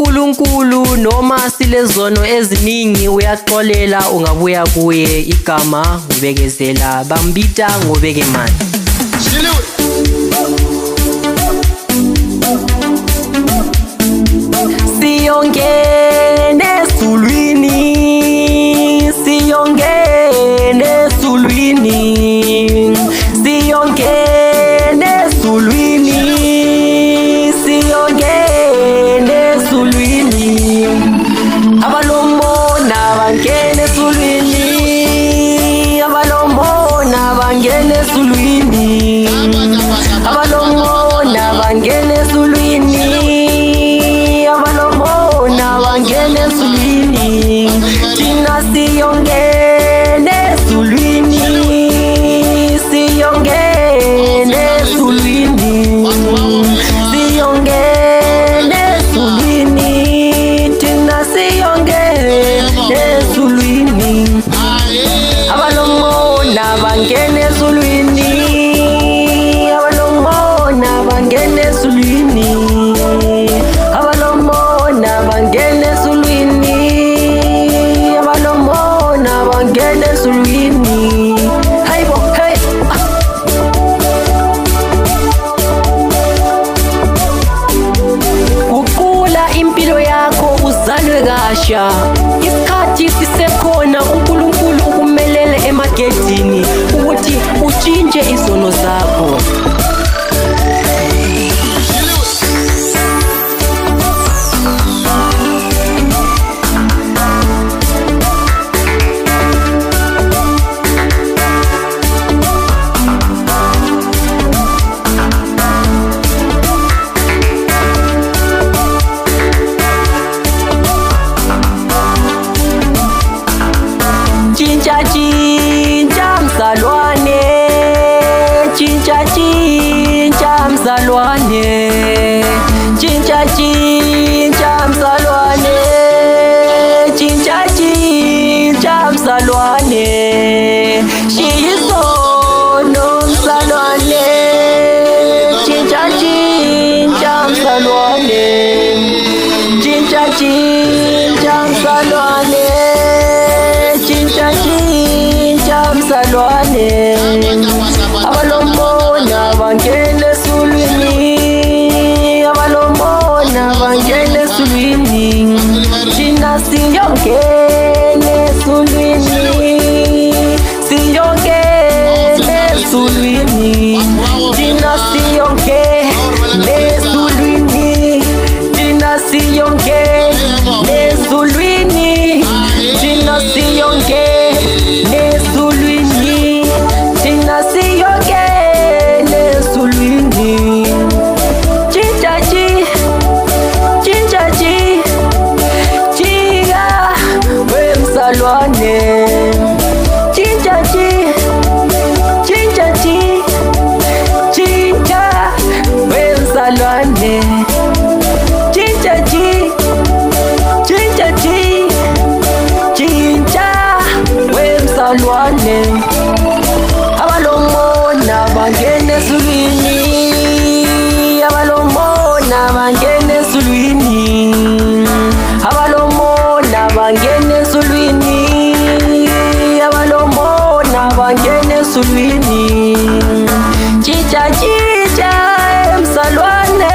uNkulunkulu noma silezono eziningi uyaxolela ungabuya kuye igama ngubekezela bambita ngobekemali. Siyongena ezulwini, siyongena ezulwini, siyongena ezulwini, siyongena ezulwini. Abalomona bangena ezulwini, abalomona bangena ezulwini, abalomona bangena ezulwini, abalomona bangena ezulwini. Thina siyongena ezulwini, siyongena ezulwini, siyongena ezulwini, thina siyongena ezulwini. Abalomona bangena ezulwini, abalomona bangena ezulwini, abalomona bangena ezulwini, abalomona bangena ezulwini. Hayibo, hey. Guqula impilo yakho uzalwe kasha. Isikhathi sisekhona uNkulunkulu ukumelele emagedini ukuthi utshintshe izono zakho. Chincha chincha mzalwane, chincha chincha mzalwane, chincha chincha mzalwane, chincha chincha mzalwane. Shiyizono mzalwane, chincha chincha mzalwane, chincha chincha mzalwane, chincha chincha mzalwane. Abalomona bangena ezulwini, abalomona bangena ezulwini, thina siyongena ezulwini, siyongena ezulwini, thina siyongena ezulwini, thina siyongena ezulwini, thina siyongena ezulwini, thina siyongena ezulwini. Chincha chi, chincha chi, chika wemzalwane. Chincha chi, chincha chi, chincha wemzalwane. Chincha chi, chincha chi, chincha wemzalwane. Abalomona bangena ezulwini, abalomona bangena ezulwini, abalomona bangena ezulwini, abalomona bangena ezulwini. Chincha chincha wemzalwane,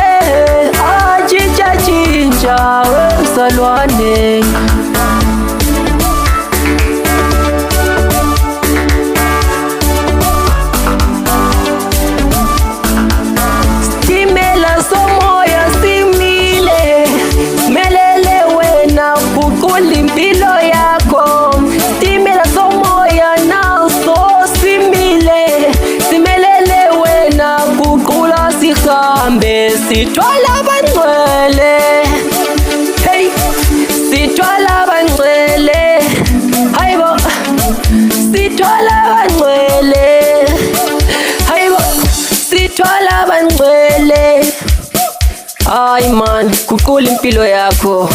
chincha chincha wemzalwane. Stimela somoya simile, melele wena guqula impilo yakho. Stimela somoya naso simile, simelele wena guqula sihambe sithwala abangcwele. Hey, sithwala abangcwele, hayibo, sithwala abangcwele, hayibo, sithwala abangcwele. Ay man, guqula impilo yakho.